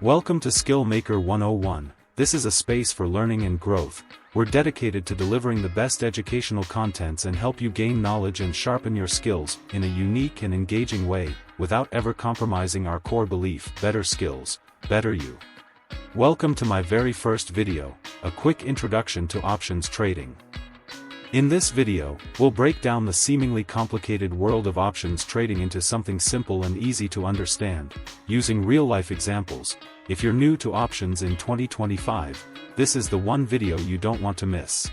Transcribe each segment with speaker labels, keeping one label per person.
Speaker 1: Welcome to Skill Maker 101. This is a space for learning and growth. We're dedicated to delivering the best educational contents and help you gain knowledge and sharpen your skills in a unique and engaging way, without ever compromising our core belief: better skills, better you. Welcome to my very first video, a quick introduction to options trading. In this video, we'll break down the seemingly complicated world of options trading into something simple and easy to understand, using real-life examples. If you're new to options in 2025, this is the one video you don't want to miss.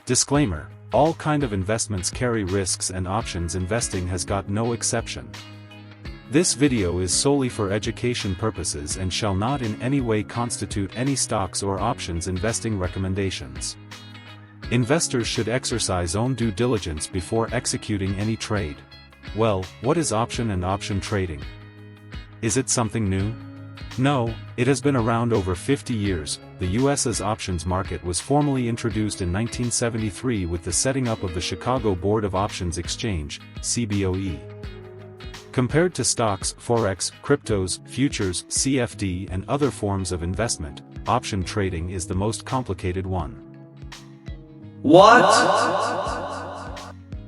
Speaker 1: Disclaimer: all kind of investments carry risks and options investing has got no exception. This video is solely for education purposes and shall not in any way constitute any stocks or options investing recommendations. Investors should exercise own due diligence before executing any trade. Well, what is option and option trading? Is it something new? No, it has been around over 50 years. The US's options market was formally introduced in 1973 with the setting up of the Chicago Board of Options Exchange, CBOE. Compared to stocks, forex, cryptos, futures, CFD and other forms of investment, option trading is the most complicated one.
Speaker 2: What?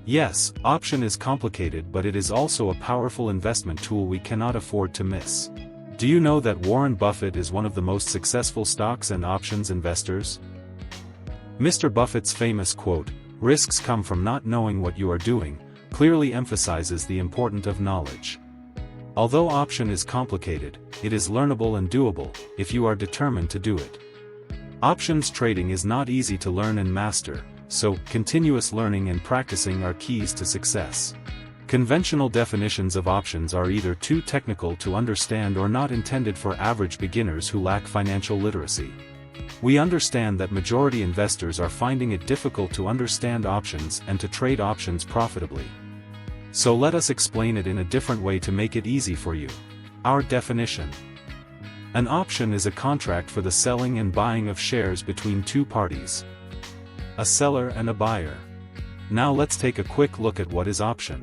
Speaker 1: Yes, option is complicated, but it is also a powerful investment tool we cannot afford to miss. Do you know that Warren Buffett is one of the most successful stocks and options investors? Mr. Buffett's famous quote, "Risks come from not knowing what you are doing," clearly emphasizes the importance of knowledge. Although option is complicated, it is learnable and doable, if you are determined to do it. Options trading is not easy to learn and master, so continuous learning and practicing are keys to success. Conventional definitions of options are either too technical to understand or not intended for average beginners who lack financial literacy. We understand that majority investors are finding it difficult to understand options and to trade options profitably. So let us explain it in a different way to make it easy for you. Our definition: an option is a contract for the selling and buying of shares between two parties, a seller and a buyer. Now let's take a quick look at what is option.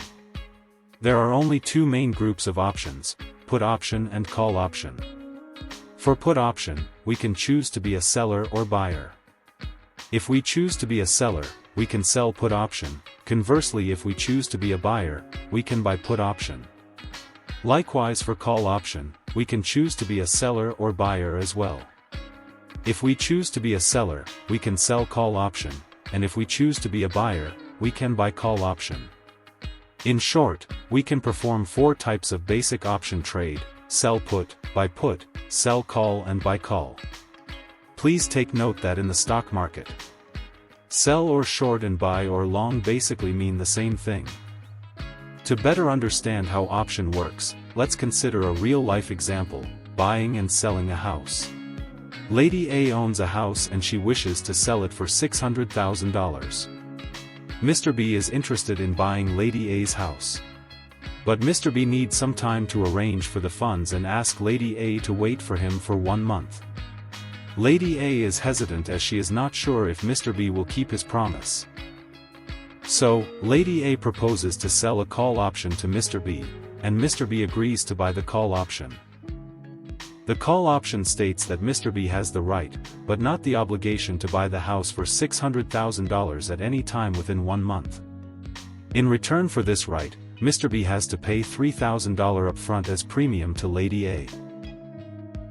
Speaker 1: There are only two main groups of options: put option and call option. For put option, we can choose to be a seller or buyer. If we choose to be a seller, we can sell put option. Conversely, if we choose to be a buyer, we can buy put option. Likewise, for call option, we can choose to be a seller or buyer as well. If we choose to be a seller, we can sell call option, and if we choose to be a buyer, we can buy call option. In short, we can perform four types of basic option trade: sell put, buy put, sell call and buy call. Please take note that in the stock market, sell or short and buy or long basically mean the same thing. To better understand how option works, let's consider a real-life example: buying and selling a house. Lady A owns a house and she wishes to sell it for $600,000. Mr. B is interested in buying Lady A's house. But Mr. B needs some time to arrange for the funds and asks Lady A to wait for him for 1 month. Lady A is hesitant as she is not sure if Mr. B will keep his promise. So, Lady A proposes to sell a call option to Mr. B, and Mr. B agrees to buy the call option. The call option states that Mr. B has the right, but not the obligation to buy the house for $600,000 at any time within 1 month. In return for this right, Mr. B has to pay $3,000 upfront as premium to Lady A.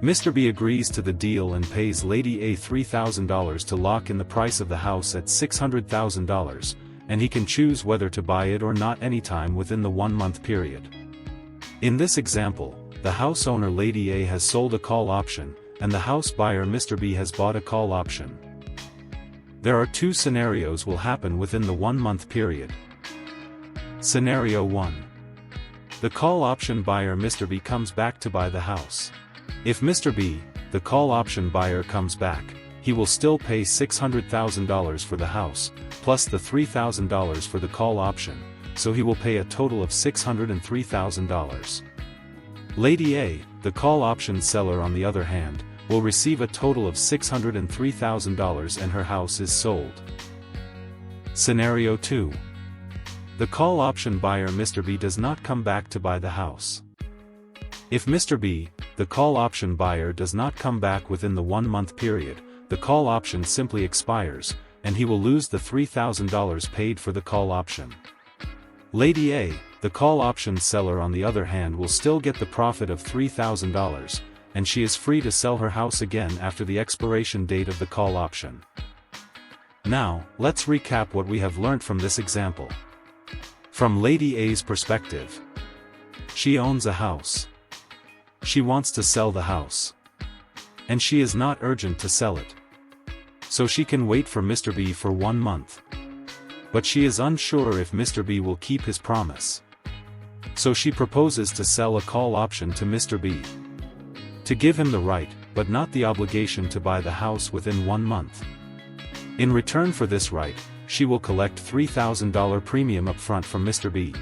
Speaker 1: Mr. B agrees to the deal and pays Lady A $3,000 to lock in the price of the house at $600,000, and he can choose whether to buy it or not anytime within the 1 month period. In this example, the house owner Lady A has sold a call option, and the house buyer Mr. B has bought a call option. There are two scenarios will happen within the 1 month period. Scenario 1. The call option buyer Mr. B comes back to buy the house. If Mr. B, the call option buyer, comes back, he will still pay $600,000 for the house, plus the $3,000 for the call option, so he will pay a total of $603,000. Lady A, the call option seller on the other hand, will receive a total of $603,000 and her house is sold. Scenario 2. The call option buyer Mr. B does not come back to buy the house. If Mr. B, the call option buyer does not come back within the 1-month period, the call option simply expires, and he will lose the $3,000 paid for the call option. Lady A, the call option seller on the other hand will still get the profit of $3,000, and she is free to sell her house again after the expiration date of the call option. Now, let's recap what we have learnt from this example. From Lady A's perspective. She owns a house. She wants to sell the house. And she is not urgent to sell it. So she can wait for Mr. B for 1 month. But she is unsure if Mr. B will keep his promise. So she proposes to sell a call option to Mr. B. To give him the right, but not the obligation to buy the house within 1 month. In return for this right, she will collect $3,000 premium upfront from Mr. B.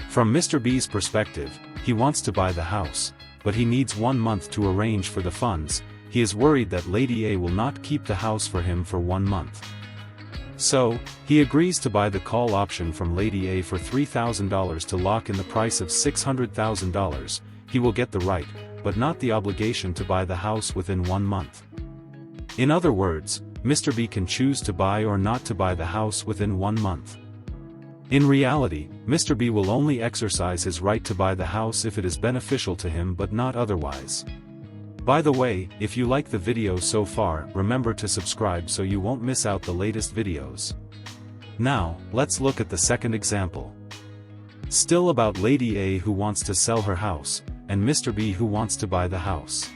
Speaker 1: From Mr. B's perspective, he wants to buy the house, but he needs 1 month to arrange for the funds. He is worried that Lady A will not keep the house for him for 1 month. So, he agrees to buy the call option from Lady A for $3,000 to lock in the price of $600,000. He will get the right, but not the obligation to buy the house within 1 month. In other words, Mr. B can choose to buy or not to buy the house within 1 month. In reality, Mr. B will only exercise his right to buy the house if it is beneficial to him but not otherwise. By the way, if you like the video so far, remember to subscribe so you won't miss out the latest videos. Now, let's look at the second example. Still about Lady A who wants to sell her house, and Mr. B who wants to buy the house.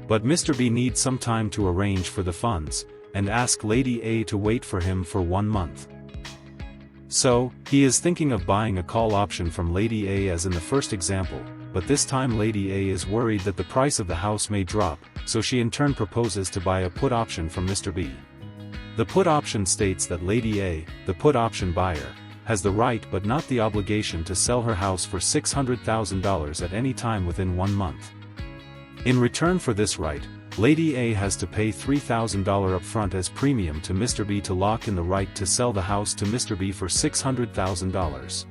Speaker 1: But Mr. B needs some time to arrange for the funds, and ask Lady A to wait for him for 1 month. So, he is thinking of buying a call option from Lady A as in the first example, but this time Lady A is worried that the price of the house may drop, so she in turn proposes to buy a put option from Mr. B. The put option states that Lady A, the put option buyer, has the right but not the obligation to sell her house for $600,000 at any time within 1 month. In return for this right, Lady A has to pay $3,000 upfront as premium to Mr. B to lock in the right to sell the house to Mr. B for $600,000.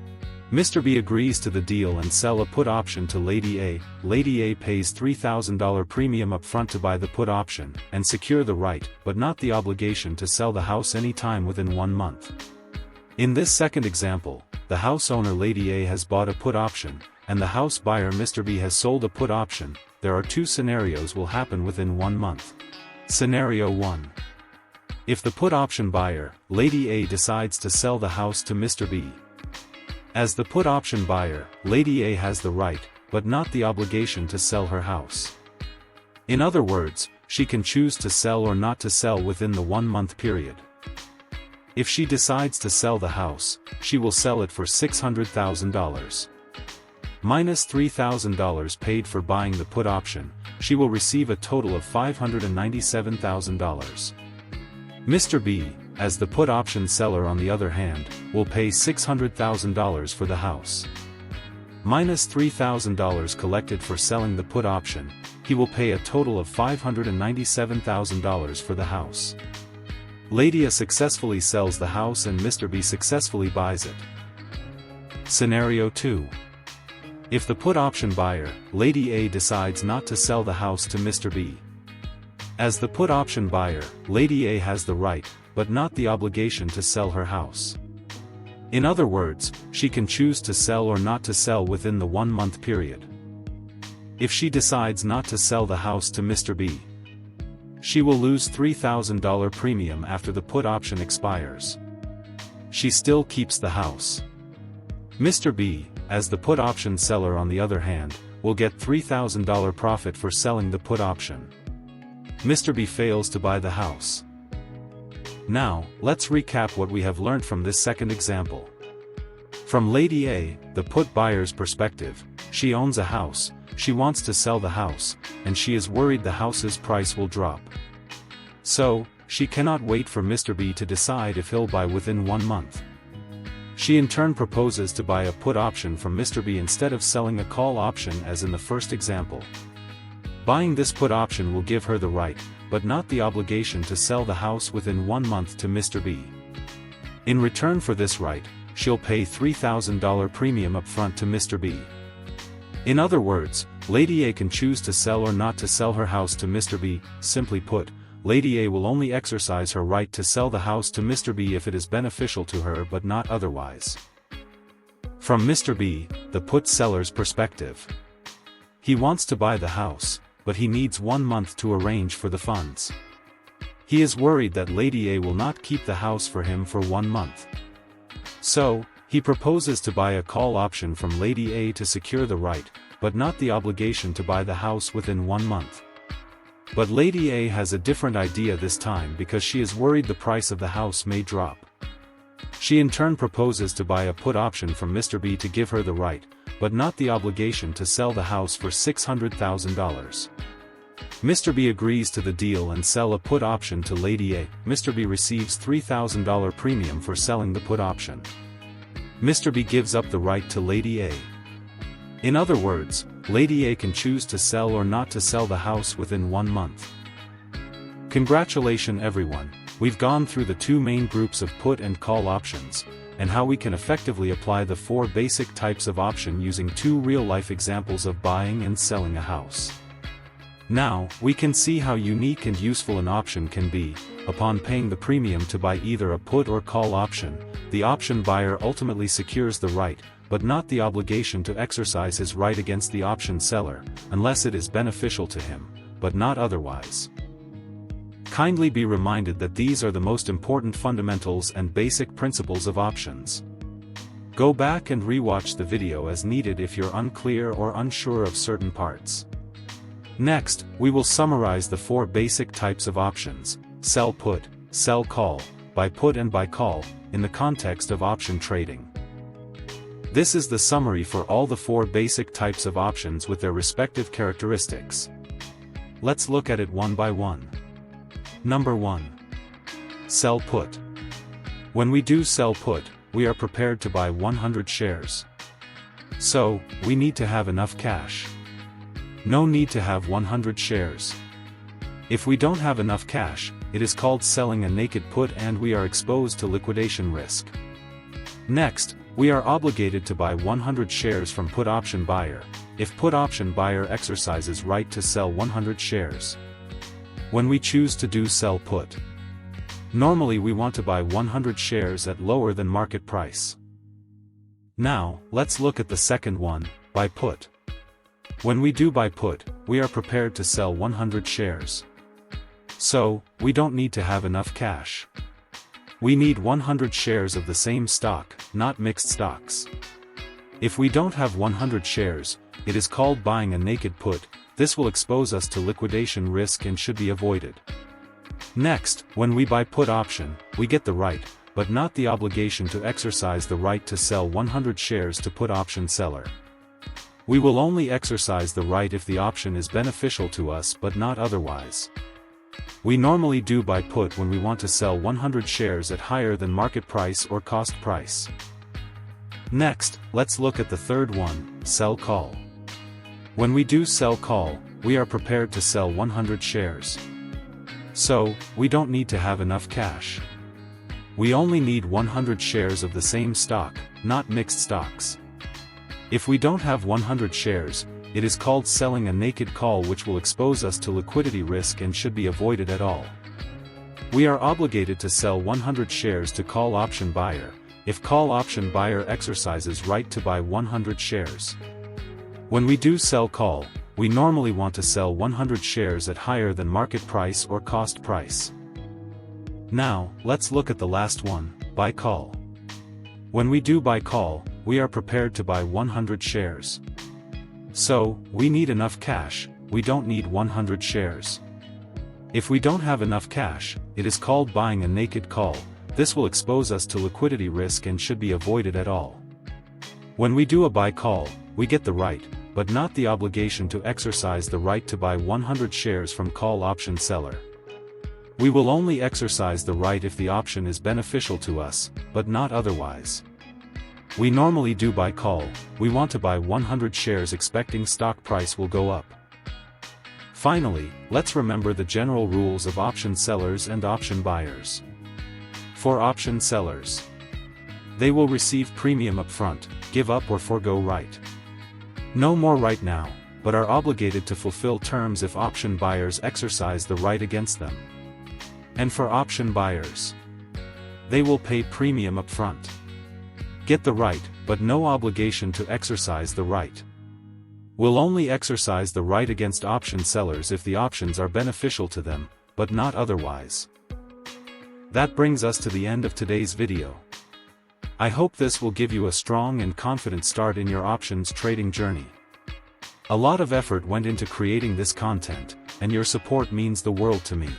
Speaker 1: Mr. B agrees to the deal and sell a put option to Lady A. Lady A pays $3,000 premium upfront to buy the put option and secure the right, but not the obligation to sell the house any time within 1 month. In this second example, the house owner Lady A has bought a put option, and the house buyer Mr. B has sold a put option. There are 2 scenarios will happen within 1 month. Scenario 1. If the put option buyer, Lady A, decides to sell the house to Mr. B. As the put option buyer, Lady A has the right, but not the obligation to sell her house. In other words, she can choose to sell or not to sell within the 1-month period. If she decides to sell the house, she will sell it for $600,000. Minus $3,000 paid for buying the put option, she will receive a total of $597,000. Mr. B, as the put option seller on the other hand, will pay $600,000 for the house. Minus $3,000 collected for selling the put option, he will pay a total of $597,000 for the house. Lady A successfully sells the house and Mr. B successfully buys it. Scenario 2. If the put option buyer, Lady A, decides not to sell the house to Mr. B. As the put option buyer, Lady A has the right, but not the obligation to sell her house. In other words, she can choose to sell or not to sell within the 1-month period. If she decides not to sell the house to Mr. B, she will lose $3,000 premium after the put option expires. She still keeps the house. Mr. B, as the put option seller on the other hand, will get $3,000 profit for selling the put option. Mr. B fails to buy the house. Now, let's recap what we have learned from this second example. From Lady A, the put buyer's perspective, she owns a house, she wants to sell the house, and she is worried the house's price will drop. So, she cannot wait for Mr. B to decide if he'll buy within 1 month. She in turn proposes to buy a put option from Mr. B instead of selling a call option as in the first example. Buying this put option will give her the right, but not the obligation to sell the house within 1 month to Mr. B. In return for this right, she'll pay $3,000 premium upfront to Mr. B. In other words, Lady A can choose to sell or not to sell her house to Mr. B. Simply put, Lady A will only exercise her right to sell the house to Mr. B if it is beneficial to her but not otherwise. From Mr. B, the put seller's perspective. He wants to buy the house, but he needs 1 month to arrange for the funds. He is worried that Lady A will not keep the house for him for 1 month. So, he proposes to buy a call option from Lady A to secure the right, but not the obligation to buy the house within 1 month. But Lady A has a different idea this time because she is worried the price of the house may drop. She in turn proposes to buy a put option from Mr. B to give her the right, but not the obligation to sell the house for $600,000. Mr. B agrees to the deal and sell a put option to Lady A. Mr. B receives $3,000 premium for selling the put option. Mr. B gives up the right to Lady A. In other words, Lady A can choose to sell or not to sell the house within 1 month. Congratulations everyone, we've gone through the 2 main groups of put and call options, and how we can effectively apply the 4 basic types of option using 2 real-life examples of buying and selling a house. Now, we can see how unique and useful an option can be. Upon paying the premium to buy either a put or call option, the option buyer ultimately secures the right, but not the obligation to exercise his right against the option seller, unless it is beneficial to him, but not otherwise. Kindly be reminded that these are the most important fundamentals and basic principles of options. Go back and rewatch the video as needed if you're unclear or unsure of certain parts. Next, we will summarize the 4 basic types of options: sell put, sell call, buy put and buy call, in the context of option trading. This is the summary for all the 4 basic types of options with their respective characteristics. Let's look at it one by one. Number 1. Sell put. When we do sell put, we are prepared to buy 100 shares. So, we need to have enough cash. No need to have 100 shares. If we don't have enough cash, it is called selling a naked put and we are exposed to liquidation risk. Next, we are obligated to buy 100 shares from put option buyer, if put option buyer exercises right to sell 100 shares. When we choose to do sell put, normally we want to buy 100 shares at lower than market price. Now, let's look at the second one, buy put. When we do buy put, we are prepared to sell 100 shares. So, we don't need to have enough cash. We need 100 shares of the same stock, not mixed stocks. If we don't have 100 shares, it is called buying a naked put. This will expose us to liquidation risk and should be avoided. Next, when we buy put option, we get the right, but not the obligation to exercise the right to sell 100 shares to put option seller. We will only exercise the right if the option is beneficial to us but not otherwise. We normally do buy put when we want to sell 100 shares at higher than market price or cost price. Next, let's look at the third one, sell call. When we do sell call, we are prepared to sell 100 shares. So, we don't need to have enough cash. We only need 100 shares of the same stock, not mixed stocks. If we don't have 100 shares, it is called selling a naked call, which will expose us to liquidity risk and should be avoided at all. We are obligated to sell 100 shares to call option buyer, if call option buyer exercises right to buy 100 shares. When we do sell call, we normally want to sell 100 shares at higher than market price or cost price. Now, let's look at the last one, buy call. When we do buy call, we are prepared to buy 100 shares. So, we need enough cash, we don't need 100 shares. If we don't have enough cash, it is called buying a naked call. This will expose us to liquidity risk and should be avoided at all. When we do a buy call, we get the right, but not the obligation to exercise the right to buy 100 shares from call option seller. We will only exercise the right if the option is beneficial to us, but not otherwise. We normally do buy call, we want to buy 100 shares expecting stock price will go up. Finally, let's remember the general rules of option sellers and option buyers. For option sellers, they will receive premium upfront, give up or forgo right. No more right now, but are obligated to fulfill terms if option buyers exercise the right against them. And for option buyers, they will pay premium upfront. Get the right, but no obligation to exercise the right. Will only exercise the right against option sellers if the options are beneficial to them, but not otherwise. That brings us to the end of today's video. I hope this will give you a strong and confident start in your options trading journey. A lot of effort went into creating this content, and your support means the world to me.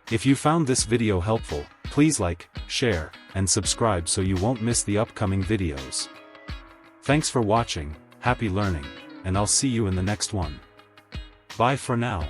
Speaker 1: If you found this video helpful, please like, share, and subscribe so you won't miss the upcoming videos. Thanks for watching, happy learning, and I'll see you in the next one. Bye for now.